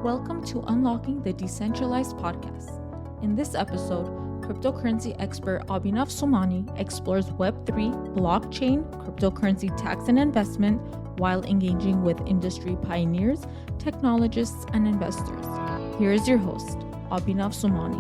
Welcome to Unlocking the Decentralized podcast. In this episode, cryptocurrency expert Abhinav Somani explores Web3, blockchain, cryptocurrency tax and investment while engaging with industry pioneers, technologists, and investors. Here is your host, Abhinav Somani.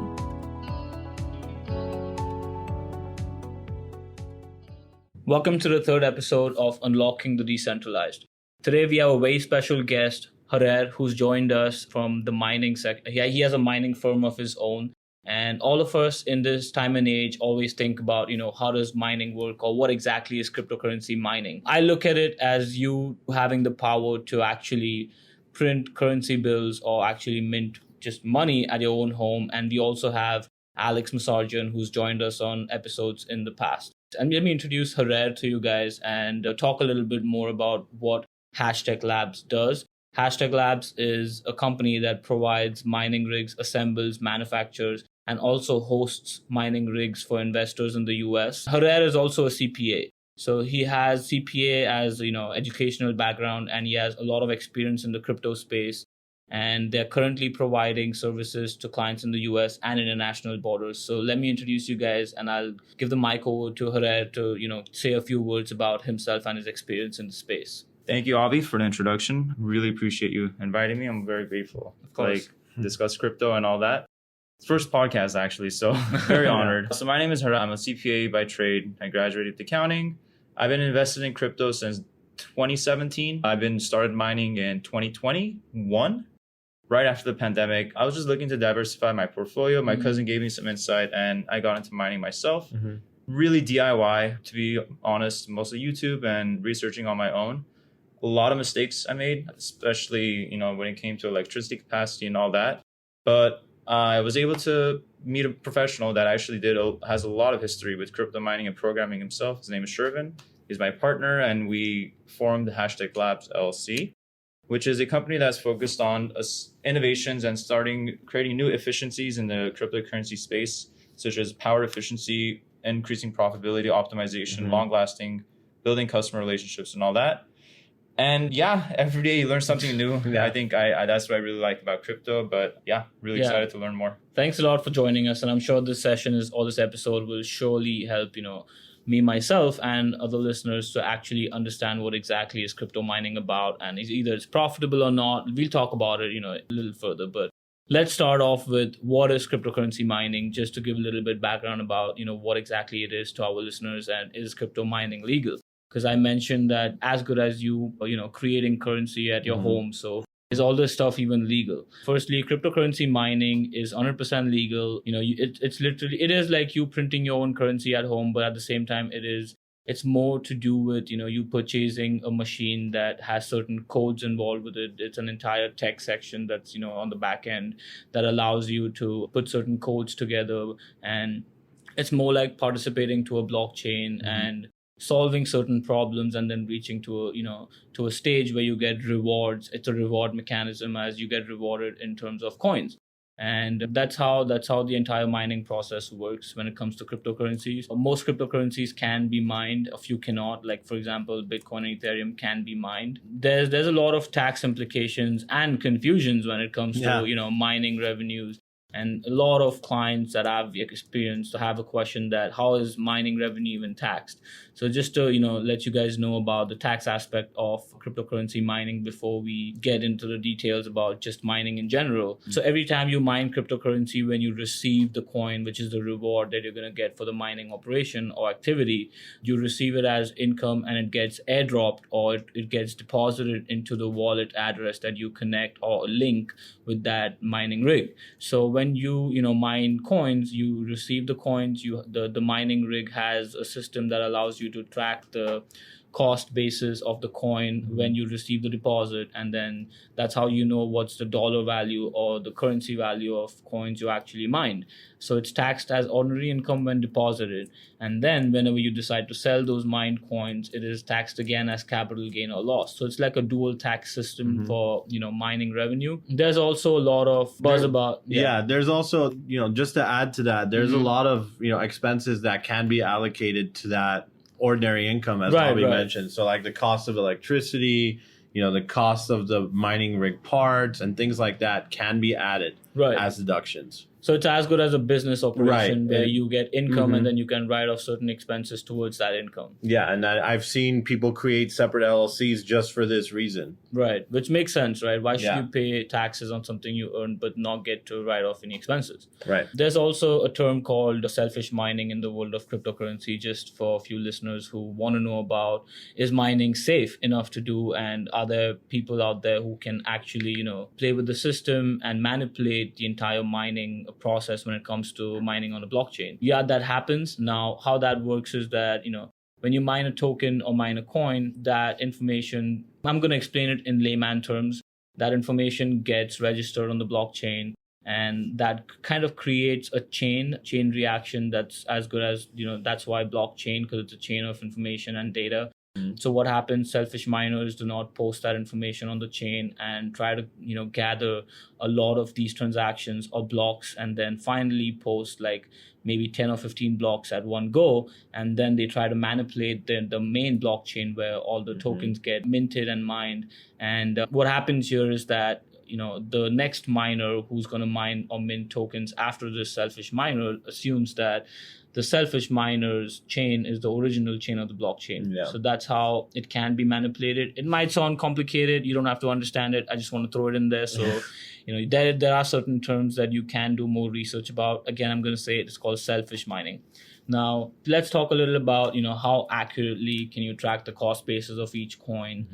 Welcome to the third episode of Unlocking the Decentralized. Today we have a very special guest, Harer, who's joined us from the mining sector. He has a mining firm of his own. And all of us in this time and age always think about, how does mining work or what exactly is cryptocurrency mining? I look at it as you having the power to actually print currency bills or actually mint just money at your own home. And we also have Alex Masarjan, who's joined us on episodes in the past. And let me introduce Harer to you guys and talk a little bit more about what Hashtag Labs does. Hashtag Labs is a company that provides mining rigs, assembles, manufactures, and also hosts mining rigs for investors in the US. Harer is also a CPA. So he has CPA as, educational background, and he has a lot of experience in the crypto space. And they're currently providing services to clients in the US and international borders. So let me introduce you guys, and I'll give the mic over to Harer to, say a few words about himself and his experience in the space. Thank you, Avi, for the introduction. Really appreciate you inviting me. I'm very grateful. Of course. Discuss crypto and all that. First podcast, actually, so very honored. So my name is Harer. I'm a CPA by trade. I graduated with accounting. I've been invested in crypto since 2017. I've been started mining in 2021, right after the pandemic. I was just looking to diversify my portfolio. My cousin gave me some insight, and I got into mining myself. Really DIY, to be honest, mostly YouTube and researching on my own. A lot of mistakes I made, especially, when it came to electricity capacity and all that. But I was able to meet a professional that actually has a lot of history with crypto mining and programming himself. His name is Shervin. He's my partner, and we formed Hashtag Labs LLC, which is a company that's focused on innovations and creating new efficiencies in the cryptocurrency space, such as power efficiency, increasing profitability, optimization, long-lasting, building customer relationships, and all that. And every day you learn something new. I think that's what I really like about crypto. But really excited to learn more. Thanks a lot for joining us. And I'm sure this episode will surely help, me, myself, and other listeners to actually understand what exactly is crypto mining about. And either it's profitable or not. We'll talk about it, a little further. But let's start off with what is cryptocurrency mining, just to give a little bit background about, what exactly it is to our listeners, and is crypto mining legal? Because I mentioned that as good as you, creating currency at your home. So is all this stuff even legal? Firstly, cryptocurrency mining is 100% legal. It is like you printing your own currency at home, but at the same time, it's more to do with, you purchasing a machine that has certain codes involved with it. It's an entire tech section that's, on the back end that allows you to put certain codes together. And it's more like participating to a blockchain and solving certain problems, and then reaching to a stage where you get rewards. It's a reward mechanism, as you get rewarded in terms of coins. And that's how the entire mining process works when it comes to cryptocurrencies. Most cryptocurrencies can be mined, a few cannot. Like, for example, Bitcoin and Ethereum can be mined. There's a lot of tax implications and confusions when it comes to mining revenues. And a lot of clients that I've experienced have a question that how is mining revenue even taxed? So just to, let you guys know about the tax aspect of cryptocurrency mining before we get into the details about just mining in general. So every time you mine cryptocurrency, when you receive the coin, which is the reward that you're going to get for the mining operation or activity, you receive it as income, and it gets airdropped, or it gets deposited into the wallet address that you connect or link with that mining rig. So when you mine coins, you receive the coins. The mining rig has a system that allows you to track the cost basis of the coin when you receive the deposit, and then that's how you know what's the dollar value or the currency value of coins you actually mined. So it's taxed as ordinary income when deposited, and then whenever you decide to sell those mined coins, it is taxed again as capital gain or loss. So it's like a dual tax system for mining revenue. There's also a lot of buzz about there's also just to add to that, there's a lot of expenses that can be allocated to that ordinary income, as Bobby mentioned. So like the cost of electricity, the cost of the mining rig parts and things like that can be added Right. as deductions. So it's as good as a business operation Right. where you get income Mhm. and then you can write off certain expenses towards that income. Yeah, and I've seen people create separate LLCs just for this reason. Right. Which makes sense, right? Why should Yeah. you pay taxes on something you earn but not get to write off any expenses? Right. There's also a term called selfish mining in the world of cryptocurrency, just for a few listeners who want to know about, is mining safe enough to do, and are there people out there who can actually, play with the system and manipulate the entire mining process when it comes to mining on a blockchain? Yeah, that happens. Now, how that works is that, when you mine a token or mine a coin, that information, I'm going to explain it in layman terms, that information gets registered on the blockchain, and that kind of creates a chain reaction that's as good as, that's why blockchain, because it's a chain of information and data. So what happens, selfish miners do not post that information on the chain and try to, gather a lot of these transactions or blocks, and then finally post like maybe 10 or 15 blocks at one go. And then they try to manipulate the main blockchain where all the tokens get minted and mined. And what happens here is that, the next miner who's going to mine or mint tokens after this selfish miner assumes that the selfish miner's chain is the original chain of the blockchain. Yeah. So that's how it can be manipulated. It might sound complicated. You don't have to understand it. I just want to throw it in there. So, there are certain terms that you can do more research about. Again, I'm going to say it's called selfish mining. Now, let's talk a little about, how accurately can you track the cost basis of each coin.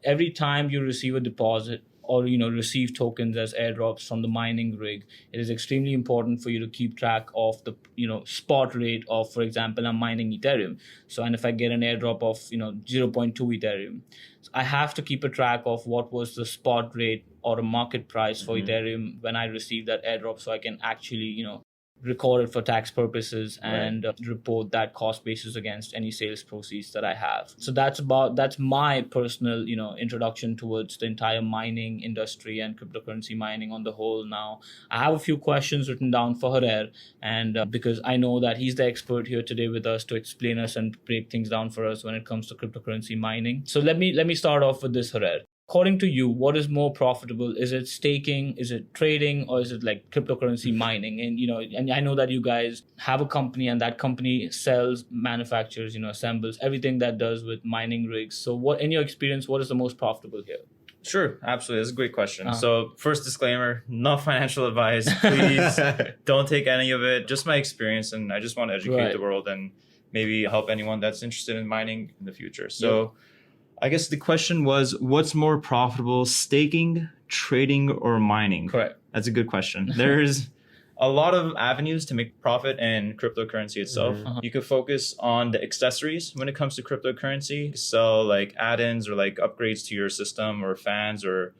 Every time you receive a deposit, or receive tokens as airdrops from the mining rig, it is extremely important for you to keep track of the spot rate of, for example, I'm mining Ethereum. So, and if I get an airdrop of 0.2 Ethereum, so I have to keep a track of what was the spot rate or a market price for Ethereum when I received that airdrop, so I can actually record it for tax purposes and report that cost basis against any sales proceeds that I have. So that's my personal, introduction towards the entire mining industry and cryptocurrency mining on the whole. Now, I have a few questions written down for Harer, and because I know that he's the expert here today with us to explain us and break things down for us when it comes to cryptocurrency mining. So let me start off with this, Harer. According to you, what is more profitable? Is it staking? Is it trading? Or is it like cryptocurrency mining? And, and I know that you guys have a company, and that company sells, manufactures, assembles everything that does with mining rigs. So what, in your experience, what is the most profitable here? Sure, absolutely. That's a great question. So first disclaimer, not financial advice. Please don't take any of it. Just my experience, and I just want to educate the world and maybe help anyone that's interested in mining in the future. So I guess the question was, what's more profitable, staking, trading, or mining? Correct. That's a good question. There's a lot of avenues to make profit in cryptocurrency itself. You could focus on the accessories when it comes to cryptocurrency. Sell like add-ins or like upgrades to your system or fans or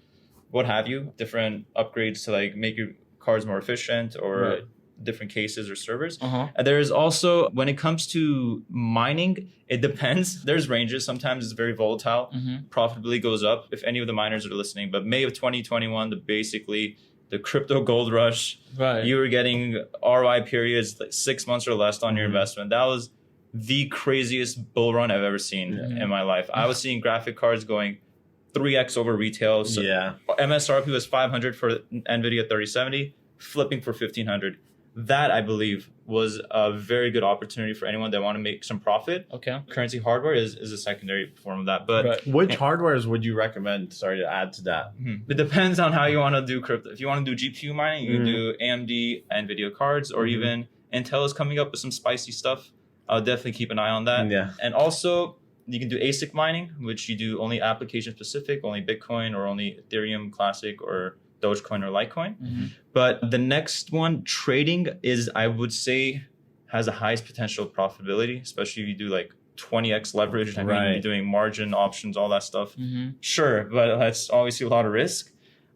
what have you. Different upgrades to like make your cards more efficient or different cases or servers. And there's also, when it comes to mining, it depends. There's ranges. Sometimes it's very volatile. Profitability goes up if any of the miners are listening. But May of 2021, basically the crypto gold rush, you were getting ROI periods like 6 months or less on your investment. That was the craziest bull run I've ever seen in my life. I was seeing graphic cards going 3x over retail. So MSRP was 500 for NVIDIA 3070, flipping for 1500. That, I believe, was a very good opportunity for anyone that want to make some profit. Currency hardware is a secondary form of that. But which hardwares would you recommend? Sorry to add to that. It depends on how you want to do crypto. If you want to do GPU mining, you can do AMD, NVIDIA cards, or even Intel is coming up with some spicy stuff. I'll definitely keep an eye on that. And also, you can do ASIC mining, which you do only application specific, only Bitcoin or only Ethereum Classic or Dogecoin or Litecoin. But the next one, trading, is, I would say, has the highest potential profitability, especially if you do like 20x leverage. I mean, you're doing margin options, all that stuff. Sure, but that's obviously a lot of risk.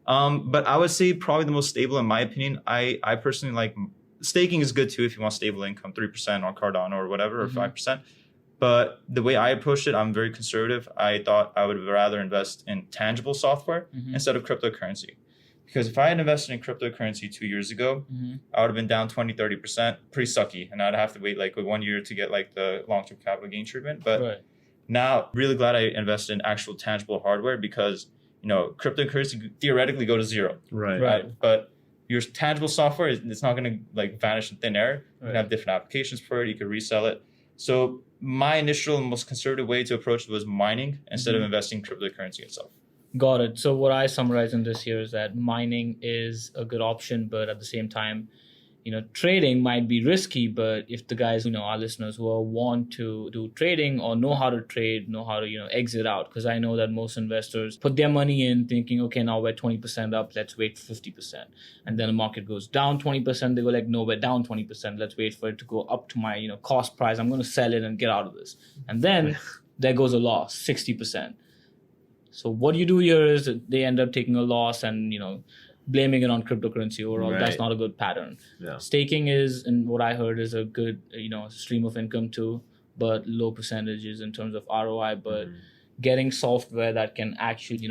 But I would say probably the most stable, in my opinion. I personally like staking is good too if you want stable income, 3% on Cardano or whatever, or 5%. But the way I approached it, I'm very conservative. I thought I would rather invest in tangible software instead of cryptocurrency. Because if I had invested in cryptocurrency 2 years ago, I would have been down 20, 30%, pretty sucky. And I'd have to wait like 1 year to get like the long-term capital gain treatment. But Now, really glad I invested in actual tangible hardware because, cryptocurrency theoretically go to zero. Right. But your tangible software, it's not going to like vanish in thin air. You Right. can have different applications for it. You can resell it. So my initial and most conservative way to approach it was mining instead of investing in cryptocurrency itself. Got it. So what I summarize in this here is that mining is a good option, but at the same time, trading might be risky. But if the guys, our listeners who want to do trading or know how to trade, know how to, exit out, because I know that most investors put their money in thinking, okay, now we're 20% up, let's wait for 50%. And then the market goes down 20%. They go like, no, we're down 20%. Let's wait for it to go up to my, cost price. I'm going to sell it and get out of this. And then there goes a loss, 60%. So what you do here is that they end up taking a loss and, blaming it on cryptocurrency overall. Right. That's not a good pattern. Yeah. Staking is, and what I heard, is a good, stream of income too, but low percentages in terms of ROI. But getting software that can actually,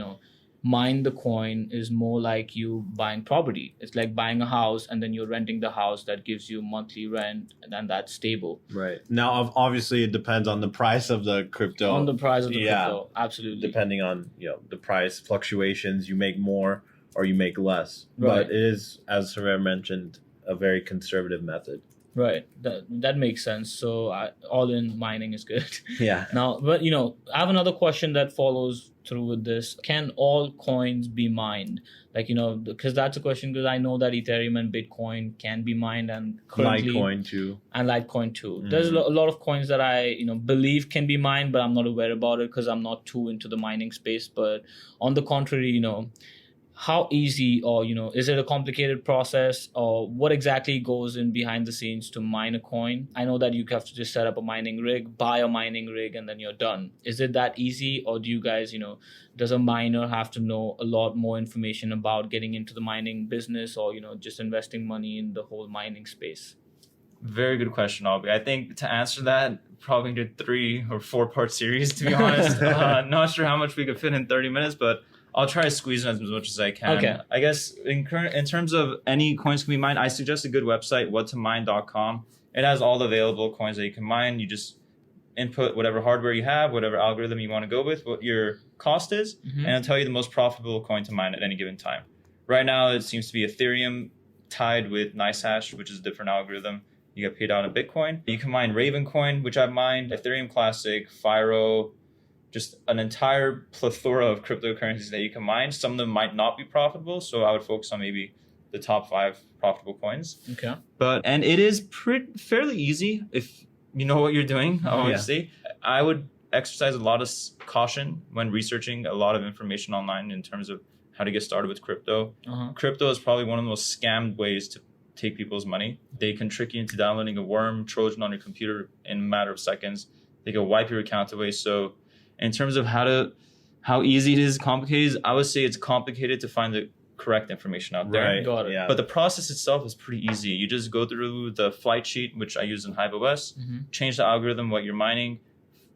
mine the coin is more like you buying property. It's like buying a house and then you're renting the house that gives you monthly rent and that's stable. Right. Now, obviously, it depends on the price of the crypto. On the price of the Yeah. crypto, absolutely. Depending on the price fluctuations, you make more or you make less. Right. But it is, as Sarer mentioned, a very conservative method. Right. That makes sense. So all in mining is good. Yeah. Now, but I have another question that follows through with this. Can all coins be mined? Like, because that's a question, because I know that Ethereum and Bitcoin can be mined, and currently Litecoin too. and Litecoin too. There's a lot of coins that I believe can be mined, but I'm not aware about it because I'm not too into the mining space. But on the contrary, how easy, or is it a complicated process, or what exactly goes in behind the scenes to mine a coin? I know that you have to just set up a mining rig, buy a mining rig, and then you're done. Is it that easy, or do you guys, does a miner have to know a lot more information about getting into the mining business, or just investing money in the whole mining space? Very good question, Albie. I think to answer that, probably did 3 or 4 part series, to be honest. Not sure how much we could fit in 30 minutes, but I'll try to squeeze in as much as I can. Okay. I guess in terms of any coins can be mined, I suggest a good website, whattomine.com. It has all the available coins that you can mine. You just input whatever hardware you have, whatever algorithm you want to go with, what your cost is, and it'll tell you the most profitable coin to mine at any given time. Right now, it seems to be Ethereum tied with NiceHash, which is a different algorithm. You get paid out in Bitcoin. You can mine Ravencoin, which I've mined, Ethereum Classic, Firo, just an entire plethora of cryptocurrencies that you can mine. Some of them might not be profitable, so I would focus on maybe the top 5 profitable coins. Okay. And it is fairly easy if you know what you're doing, obviously. Yeah. I would exercise a lot of caution when researching a lot of information online in terms of how to get started with crypto. Crypto is probably one of the most scammed ways to take people's money. They can trick you into downloading a worm Trojan on your computer in a matter of seconds. They can wipe your account away. So in terms of how easy it is, complicated, I would say it's complicated to find the correct information out there. Right. Got it. Yeah. But the process itself is pretty easy. You just go through the flight sheet, which I use in HiveOS, change the algorithm, what you're mining,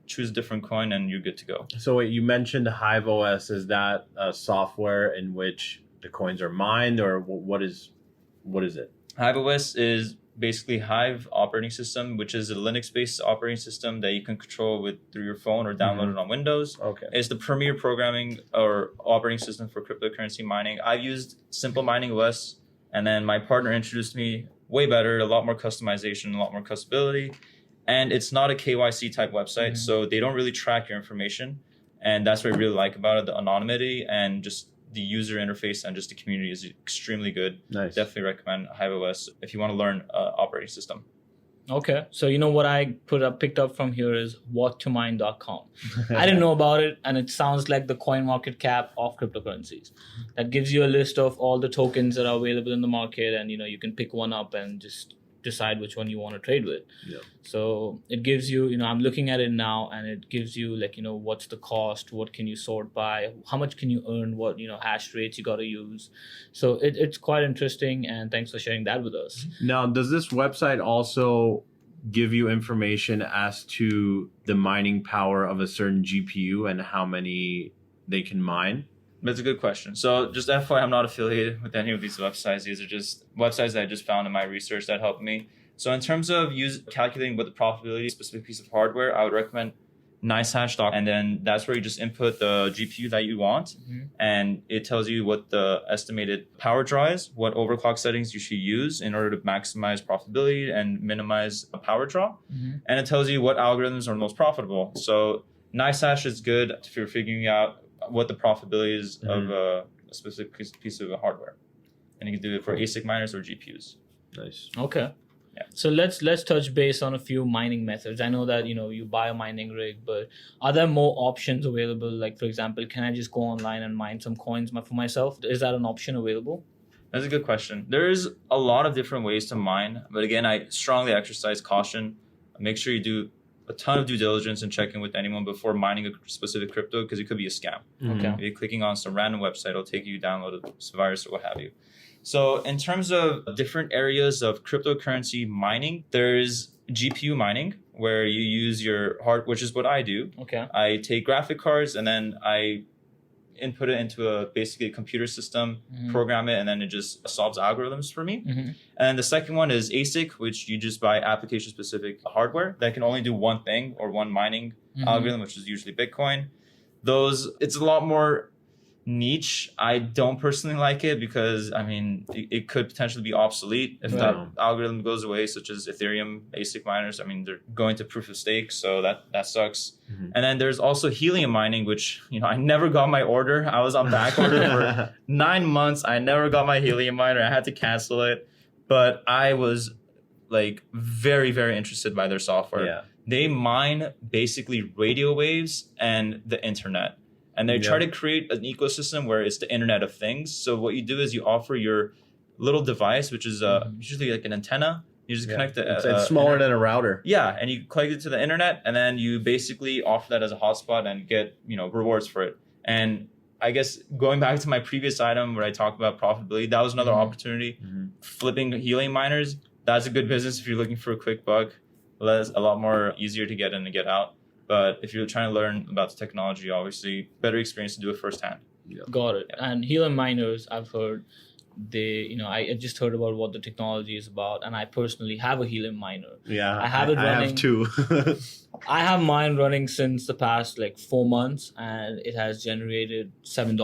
choose a different coin, and you're good to go. So wait, you mentioned HiveOS. Is that a software in which the coins are mined, or what is it? HiveOS is basically Hive operating system, which is a Linux-based operating system that you can control through your phone or download it on Windows. Okay. It's the premier programming or operating system for cryptocurrency mining. I've used Simple Mining OS, and then my partner introduced me way better, a lot more customization, a lot more customizability. And it's not a KYC type website, so they don't really track your information. And that's what I really like about it, the anonymity and just the user interface and just the community is extremely good. Nice. Definitely recommend HiveOS if you want to learn operating system. Okay. So what I picked up from here is whattomine.com. I didn't know about it, and it sounds like the coin market cap of cryptocurrencies. That gives you a list of all the tokens that are available in the market, and you can pick one up and just decide which one you want to trade with. Yeah. So it gives you, I'm looking at it now, and it gives you what's the cost, what can you sort by, how much can you earn, what hash rates you got to use. So it's quite interesting, and thanks for sharing that with us. Now, does this website also give you information as to the mining power of a certain GPU and how many they can mine? That's a good question. So just FYI, I'm not affiliated with any of these websites. These are just websites that I just found in my research that helped me. So in terms of calculating what the profitability of a specific piece of hardware, I would recommend NiceHash, and then that's where you just input the GPU that you want, and it tells you what the estimated power draw is, what overclock settings you should use in order to maximize profitability and minimize a power draw, and it tells you what algorithms are most profitable. So NiceHash is good if you're figuring out what the profitability is of a specific piece of hardware, and you can do it for ASIC miners or GPUs. Nice. Okay. Yeah. So let's touch base on a few mining methods. I know that you buy a mining rig, but are there more options available? Like, for example, can I just go online and mine some coins for myself? Is that an option available? That's a good question. There's a lot of different ways to mine, but again, I strongly exercise caution. Make sure you do a ton of due diligence and check in with anyone before mining a specific crypto, because it could be a scam. Okay. Maybe clicking on some random website will take you download a virus or what have you. So in terms of different areas of cryptocurrency mining, there's GPU mining, where you use your heart, which is what I do. Okay. I take graphic cards and then I input it into basically a computer system, program it, and then it just solves algorithms for me. And the second one is ASIC, which you just buy application-specific hardware that can only do one thing or one mining algorithm, which is usually Bitcoin. It's a lot more niche. I don't personally like it because it could potentially be obsolete if that algorithm goes away, such as Ethereum ASIC miners. They're going to proof of stake, so that sucks. And then there's also helium mining, which I never got my order. I was on back order for 9 months. I never got my helium miner. I had to cancel it, but I was like very, very interested by their software. Yeah. They mine basically radio waves and the internet. And they try to create an ecosystem where it's the Internet of Things. So what you do is you offer your little device, which is usually like an antenna. You just connect it. It's smaller than a router. Yeah, and you connect it to the internet, and then you basically offer that as a hotspot and get rewards for it. And I guess going back to my previous item where I talked about profitability, that was another opportunity. Flipping helium miners, that's a good business if you're looking for a quick buck. That's a lot more easier to get in and get out. But if you're trying to learn about the technology, obviously, better experience to do it firsthand. Got it. And helium miners, I've heard I just heard about what the technology is about, and I personally have a helium miner. Yeah, I have it running. I have two. I have mine running since the past 4 months, and it has generated $7.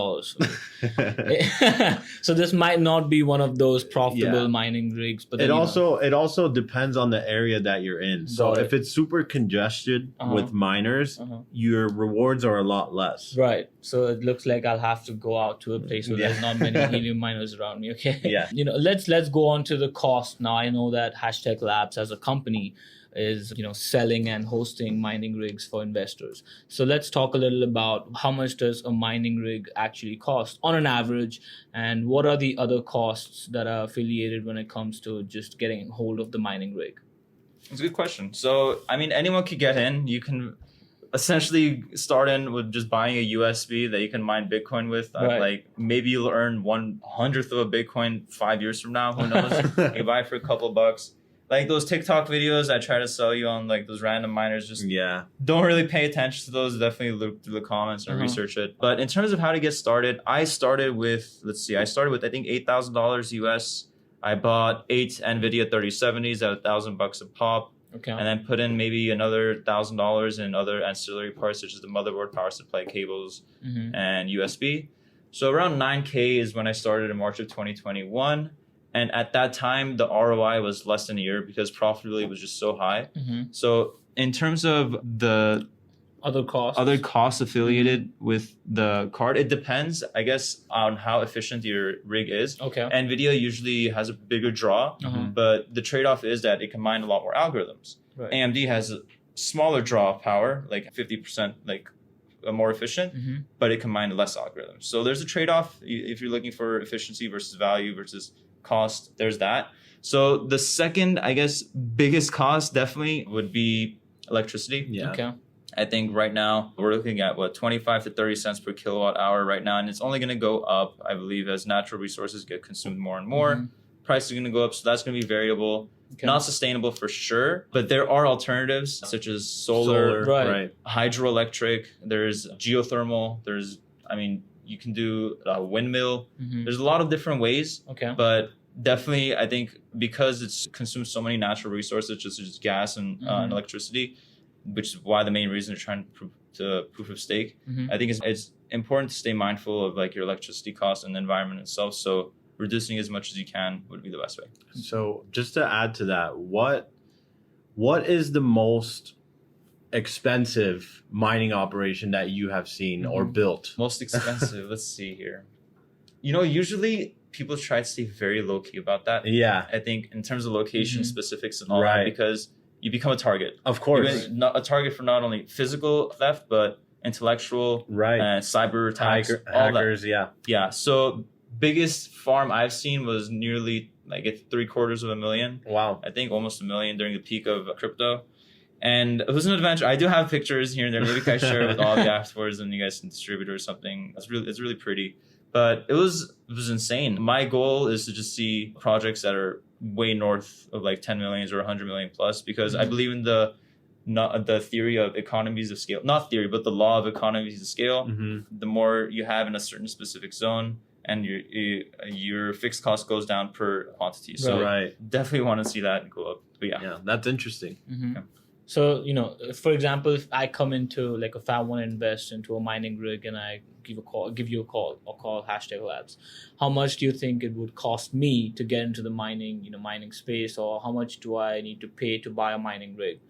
So this might not be one of those profitable mining rigs, but then, it also depends on the area that you're in. So Got it. if it's super congested with miners, your rewards are a lot less. Right. So it looks like I'll have to go out to a place where there's not many helium miners around me. Okay. Yeah. Let's go on to the cost. Now I know that Hashtag Labs as a company is selling and hosting mining rigs for investors. So let's talk a little about how much does a mining rig actually cost on an average, and what are the other costs that are affiliated when it comes to just getting hold of the mining rig? It's a good question. So anyone could get in. You can essentially start in with just buying a USB that you can mine Bitcoin with. Right. Maybe you'll earn 1/100th of a Bitcoin 5 years from now. Who knows? You buy it for a couple of bucks. Like those TikTok videos I try to sell you on, those random miners, just don't really pay attention to those. Definitely look through the comments and research it. But in terms of how to get started, I started with I think $8,000 US. I bought 8 NVIDIA 3070s at $1,000 a pop. Okay. And then put in maybe another $1,000 in other ancillary parts, such as the motherboard, power supply cables, and USB. So around $9K is when I started in March of 2021. And at that time, the ROI was less than a year because profitability was just so high. So in terms of the other costs affiliated with the card, it depends, I guess, on how efficient your rig is. Okay. NVIDIA usually has a bigger draw, but the trade-off is that it can mine a lot more algorithms. Right. AMD has a smaller draw power, 50%, more efficient, but it can mine less algorithms. So there's a trade-off if you're looking for efficiency versus value versus cost. There's that. So the second, I guess, biggest cost definitely would be electricity. Yeah. Okay. I think right now we're looking at 25 to 30 cents per kilowatt hour right now, and it's only going to go up, I believe, as natural resources get consumed more and more. Prices are going to go up, so that's going to be variable. Okay. Not sustainable for sure, but there are alternatives such as solar, Right. hydroelectric. There's geothermal. You can do a windmill. There's a lot of different ways. Okay. But definitely, I think because it's consumes so many natural resources, such as gas and electricity, which is why the main reason they're trying to proof of stake. Mhm. I think it's important to stay mindful of like your electricity costs and the environment itself. So reducing as much as you can would be the best way. So just to add to that, what is the most expensive mining operation that you have seen or built? Most expensive. Let's see here. Usually people try to stay very low key about that. Yeah, I think in terms of location Mhm. specifics and all Right. that, because you become a target. of course. Even not a target for not only physical theft but intellectual Right. and cyber attacks. All that. Hackers, yeah. Yeah. So biggest farm I've seen was nearly like $750,000. Wow. I think almost $1 million during the peak of crypto. And it was an adventure. I do have pictures here and there. Maybe I can share it with all of you afterwards, and you guys can distribute it or something. It's really pretty. But it was insane. My goal is to just see projects that are way north of like 10 million or 100 million plus, because I believe in the theory of economies of scale. Not theory, but the law of economies of scale. Hmm. The more you have in a certain specific zone, and your fixed cost goes down per quantity. So Right. definitely want to see that go up. But yeah. Yeah, that's interesting. Mhm. Okay. So, for example, if I come into like if I want to invest into a mining rig and I give you a call or call #labs, how much do you think it would cost me to get into the mining space, or how much do I need to pay to buy a mining rig?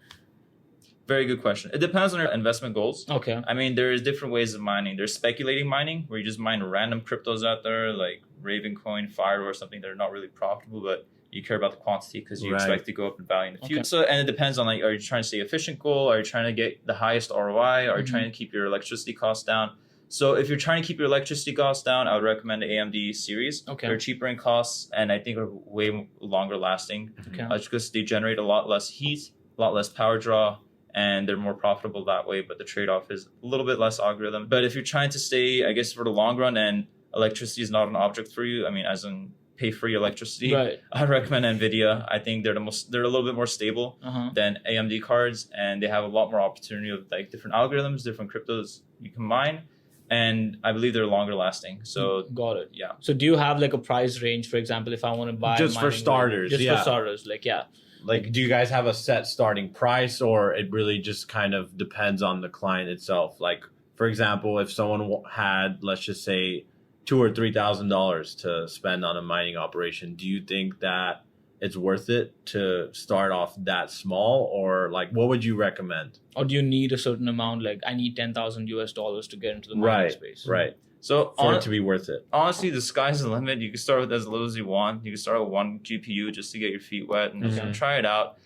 Very good question. It depends on your investment goals. Okay. I mean, there's different ways of mining. There's speculating mining, where you just mine random cryptos out there, like Ravencoin, Fire, or something that are not really profitable, but you care about the quantity because you Right. expect to go up in value in the future. Okay. So, and it depends on like, are you trying to stay efficient goal? Are you trying to get the highest ROI? Are you Mhm. trying to keep your electricity costs down? So, if you're trying to keep your electricity costs down, I would recommend the AMD series. Okay. They're cheaper in costs, and I think are way longer lasting. Okay. Just because they generate a lot less heat, a lot less power draw, and they're more profitable that way. But the trade-off is a little bit less algorithm. But if you're trying to stay, I guess, for the long run, and electricity is not an object for you, I mean, as in pay for your electricity, Right. I'd recommend NVIDIA. I think they're a little bit more stable Uh-huh. than AMD cards, and they have a lot more opportunity of like different algorithms, different cryptos you can mine, and I believe they're longer lasting. So Got it. yeah. So do you have like a price range, for example, if I want to buy a Just for mining rig? starters, Just yeah. for starters, like yeah. Like, do you guys have a set starting price, or it really just kind of depends on the client itself? Like, for example, if someone had, let's just say, $2,000 or $3,000 to spend on a mining operation, do you think that it's worth it to start off that small, or like, what would you recommend? Or do you need a certain amount? Like I need $10,000 to get into the mining space. Right. So For it to be worth it. honestly, the sky's the limit. You can start with as little as you want. You can start with one GPU just to get your feet wet and just Okay. try it out.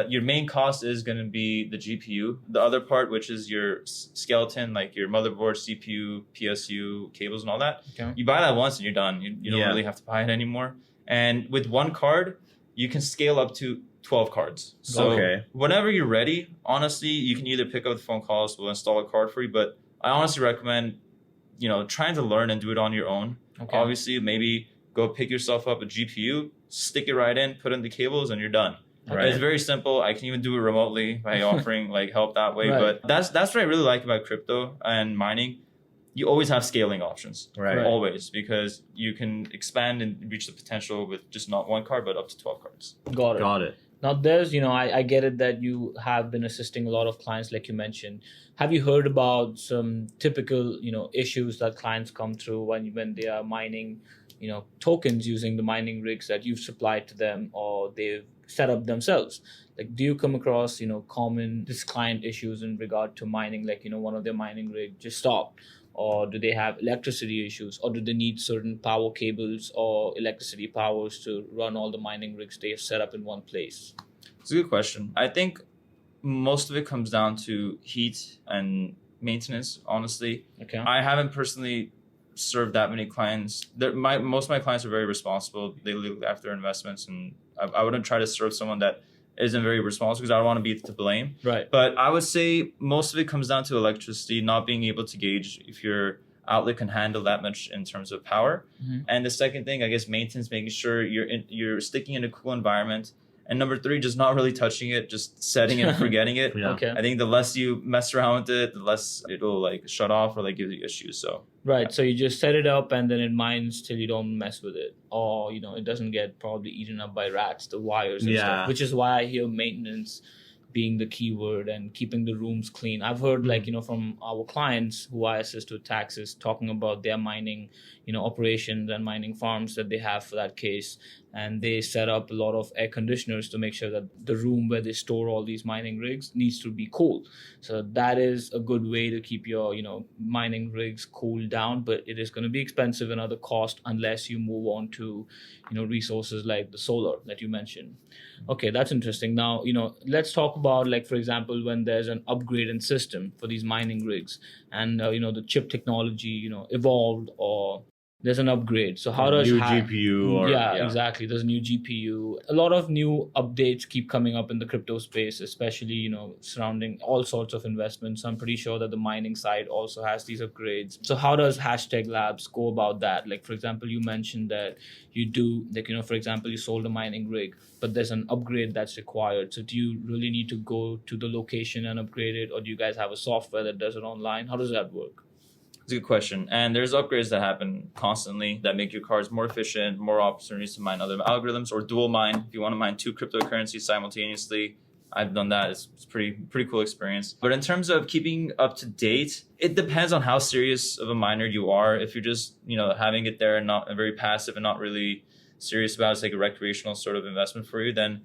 Your main cost is going to be the GPU. The other part, which is your skeleton, like your motherboard, CPU, PSU, cables, and all that, Okay. you buy that once and you're done. You don't Yeah. really have to buy it anymore. And with one card, you can scale up to 12 cards. So Okay. whenever you're ready, honestly, you can either pick up the phone calls, we'll install a card for you. But I honestly recommend, trying to learn and do it on your own. Okay. Obviously, maybe go pick yourself up a GPU, stick it right in, put in the cables, and you're done. Right. It's very simple. I can even do it remotely by offering like help that way. Right. But that's what I really like about crypto and mining. You always have scaling options. Right. Always, because you can expand and reach the potential with just not one card, but up to 12 cards. Got it. Got it. Now, there's, I get it that you have been assisting a lot of clients, like you mentioned. Have you heard about some typical, issues that clients come through when they are mining, tokens using the mining rigs that you've supplied to them or they've set up themselves? Like, do you come across, common client issues in regard to mining, like, one of their mining rig just stopped? Or do they have electricity issues? Or do they need certain power cables or electricity powers to run all the mining rigs they have set up in one place? It's a good question. I think most of it comes down to heat and maintenance, honestly. Okay. I haven't personally served that many clients. Most of my clients are very responsible. They look after their investments, and I wouldn't try to serve someone that isn't very responsible because I don't want to be to blame. Right. But I would say most of it comes down to electricity, not being able to gauge if your outlet can handle that much in terms of power. Mhm. And the second thing, I guess, maintenance, making sure you're sticking in a cool environment. And number three, just not really touching it, just setting it and forgetting it. Yeah. Okay. I think the less you mess around with it, the less it'll like shut off or like give you issues. So Right. So you just set it up and then it mines till you don't mess with it. Or, it doesn't get probably eaten up by rats, the wires and Yeah. stuff. Which is why I hear maintenance being the keyword and keeping the rooms clean. I've heard like, from our clients who I assist with taxes talking about their mining, operations and mining farms that they have for that case. And they set up a lot of air conditioners to make sure that the room where they store all these mining rigs needs to be cool. So that is a good way to keep your, mining rigs cooled down, but it is going to be expensive and other cost unless you move on to, resources like the solar that you mentioned. Okay, that's interesting. Now, let's talk about, like, for example, when there's an upgrade in system for these mining rigs and, the chip technology, evolved, or there's an upgrade. So how does new GPU? Or, exactly. There's a new GPU. A lot of new updates keep coming up in the crypto space, especially surrounding all sorts of investments. I'm pretty sure that the mining side also has these upgrades. So how does #Labs go about that? Like, for example, you mentioned that you do, like, for example, you sold a mining rig, but there's an upgrade that's required. So do you really need to go to the location and upgrade it, or do you guys have a software that does it online? How does that work? It's a good question. And there's upgrades that happen constantly that make your cards more efficient, more opportunities to mine other algorithms, or dual mine. If you want to mine 2 cryptocurrencies simultaneously, I've done that. It's pretty cool experience. But in terms of keeping up to date, it depends on how serious of a miner you are. If you're just, having it there and not very passive and not really serious about it, it's like a recreational sort of investment for you, then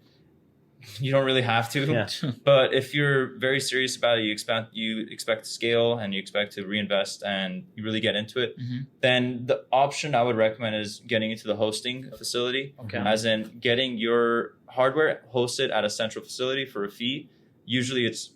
you don't really have to. Yeah. But if you're very serious about it, you expect to scale and you expect to reinvest and you really get into it, then the option I would recommend is getting into the hosting facility. Okay. As in getting your hardware hosted at a central facility for a fee. Usually it's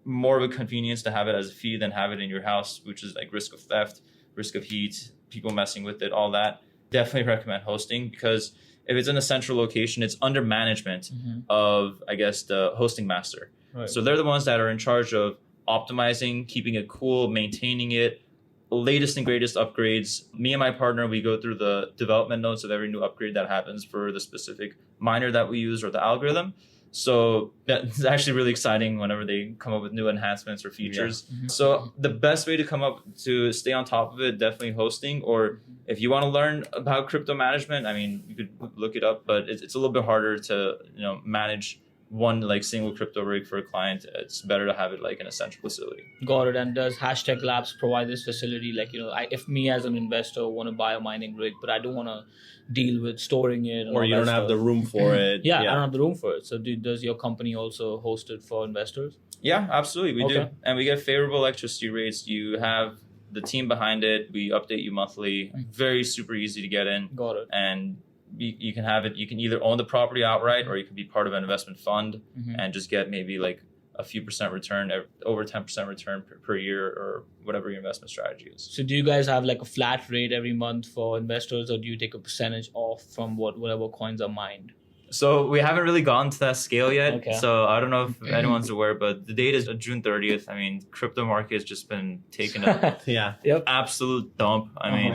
more of a convenience to have it as a fee than have it in your house, which is like risk of theft, risk of heat, people messing with it, all that. Definitely recommend hosting, because if it's in a central location, it's under management of, I guess, the hosting master. Right. So they're the ones that are in charge of optimizing, keeping it cool, maintaining it, latest and greatest upgrades. Me and my partner, we go through the development notes of every new upgrade that happens for the specific miner that we use or the algorithm. So that's actually really exciting whenever they come up with new enhancements or features. Yeah. So the best way to stay on top of it, definitely hosting. Or if you want to learn about crypto management, I mean, you could look it up, but it's a little bit harder to manage one like single crypto rig for a client. It's better to have it like in a central facility. Got it. And does #Labs provide this facility? Like, if me as an investor want to buy a mining rig, but I don't want to deal with storing it, and or all you that don't have the stuff. room for it. I don't have the room for it. So does your company also host it for investors? Yeah, absolutely. We do. Okay. And we get favorable electricity rates. You have the team behind it. We update you monthly. Very super easy to get in. Got it. And you can have it. You can either own the property outright, or you can be part of an investment fund and just get maybe like a few percent return, over 10% return per year, or whatever your investment strategy is. So do you guys have like a flat rate every month for investors, or do you take a percentage off from whatever coins are mined? So we haven't really gotten to that scale yet. Okay. So I don't know if anyone's aware, but the date is June 30th. I mean, crypto market has just been taking an Yeah. absolute dump. I mean,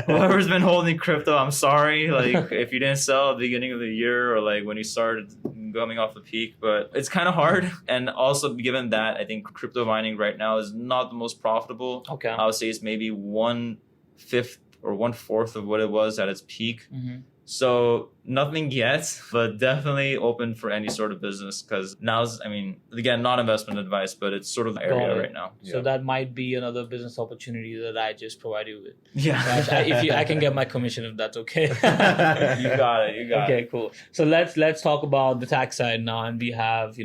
whoever's been holding crypto, I'm sorry. Like, if you didn't sell at the beginning of the year, or like when you started coming off the peak, but it's kind of hard. And also, given that, I think crypto mining right now is not the most profitable. Okay. I would say it's maybe 1/5 or 1/4 of what it was at its peak. So nothing yet, but definitely open for any sort of business, because now's, I mean, again, not investment advice, but it's sort of the Got area it. right now. So that might be another business opportunity that I just provide you with. Yeah. I can get my commission if that's okay. You got it. Okay, cool. So let's talk about the tax side now, and we have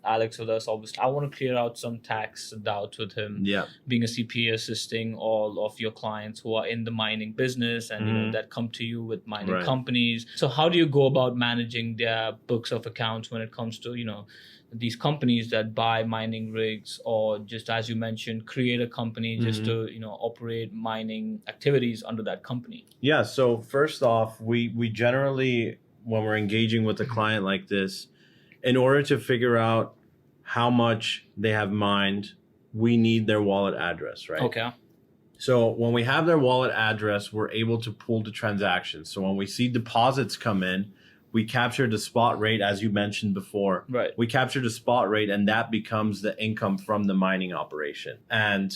Alex with us. Obviously, I want to clear out some tax doubts with him. Yeah. Being a CPA, assisting all of your clients who are in the mining business and that come to you with mining Right. companies. So how do you go about managing their books of accounts when it comes to these companies that buy mining rigs, or just, as you mentioned, create a company just to operate mining activities under that company? Yeah. So first off, we generally, when we're engaging with a client like this, in order to figure out how much they have mined, we need their wallet address, right? Okay. So when we have their wallet address, we're able to pull the transactions. So when we see deposits come in, we capture the spot rate, as you mentioned before. Right. We capture the spot rate, and that becomes the income from the mining operation. And,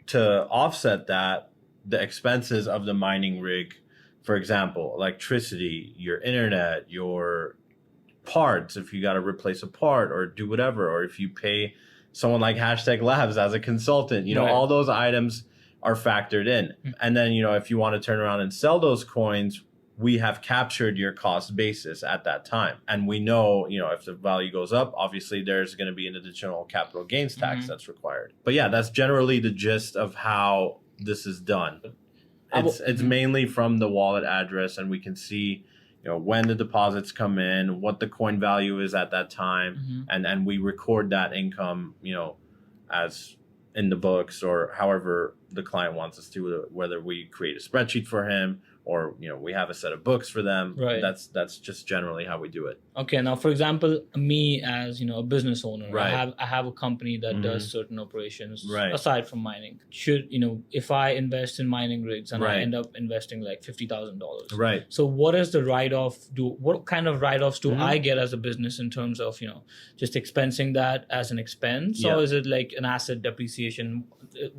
to offset that, the expenses of the mining rig, for example, electricity, your internet, your parts, if you got to replace a part or do whatever, or if you pay someone like Hashtag Labs as a consultant, Right. all those items are factored in. And then, if you want to turn around and sell those coins, we have captured your cost basis at that time. And we know, if the value goes up, obviously there's going to be an additional capital gains tax that's required. But yeah, that's generally the gist of how this is done. It's mainly from the wallet address, and we can see, when the deposits come in, what the coin value is at that time, and we record that income, as in the books or however the client wants us to, whether we create a spreadsheet for him or we have a set of books for them. Right. That's just generally how we do it. Okay, now for example, me as a business owner, Right. I have a company that does certain operations Right. aside from mining. Should if I invest in mining rigs and I Right. end up investing like $50,000, Right. so what is the write-off? What kind of write-offs do I get as a business in terms of just expensing that as an expense, Yeah. or is it like an asset depreciation?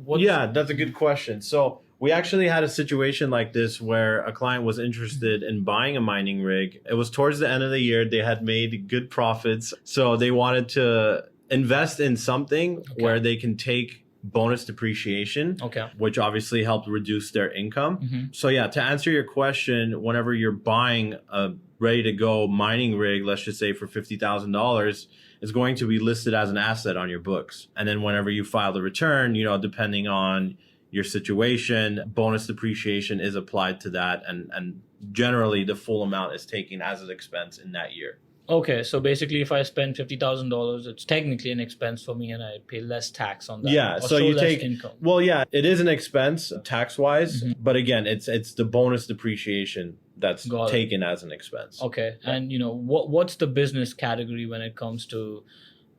What's, Yeah, that's a good question. So we actually had a situation like this where a client was interested in buying a mining rig. It was towards the end of the year. They had made good profits. So they wanted to invest in something where they can take bonus depreciation, Okay. which obviously helped reduce their income. Mhm. So yeah, to answer your question, whenever you're buying a ready to go mining rig, let's just say for $50,000, it's going to be listed as an asset on your books. And then whenever you file the return, depending on your situation, bonus depreciation is applied to that, and generally the full amount is taken as an expense in that year. Okay, so basically, if I spend $50,000, it's technically an expense for me, and I pay less tax on that. Yeah, or so show you less take income. well, yeah, it is an expense tax wise, but again, it's the bonus depreciation that's Got it. taken as an expense. Okay, and what's the business category when it comes to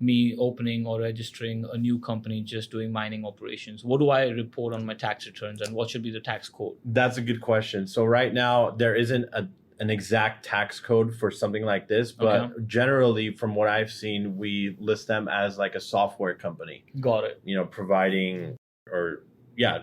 me opening or registering a new company just doing mining operations? What do I report on my tax returns, and what should be the tax code? That's a good question. So right now there isn't an exact tax code for something like this, but generally from what I've seen, we list them as like a software company, Got it. providing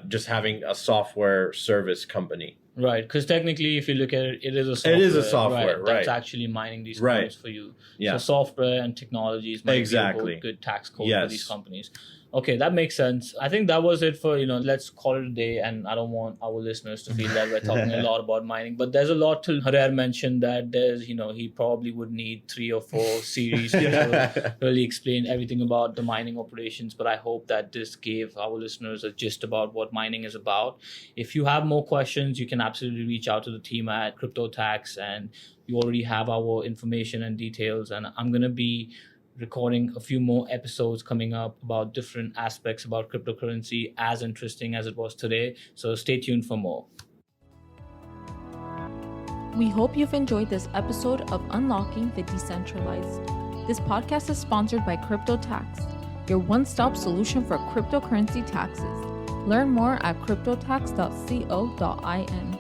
just having a software service company. Right, because technically, if you look at it, it is a software. It is a software, That's right. actually mining these Right. coins for you. Yeah. So software and technologies might Exactly. be a good tax code for Yes. these companies. Okay, that makes sense. I think that was it for, let's call it a day. And I don't want our listeners to feel that we're talking a lot about mining. But there's a lot to Harer mentioned that there's, he probably would need 3 or 4 series to really explain everything about the mining operations. But I hope that this gave our listeners a gist about what mining is about. If you have more questions, you can absolutely reach out to the team at Crypto Tax, and you already have our information and details. And I'm going to be recording a few more episodes coming up about different aspects about cryptocurrency, as interesting as it was today. So stay tuned for more. We hope you've enjoyed this episode of Unlocking the Decentralized. This podcast is sponsored by Crypto Tax, your one-stop solution for cryptocurrency taxes. Learn more at cryptotax.co.in.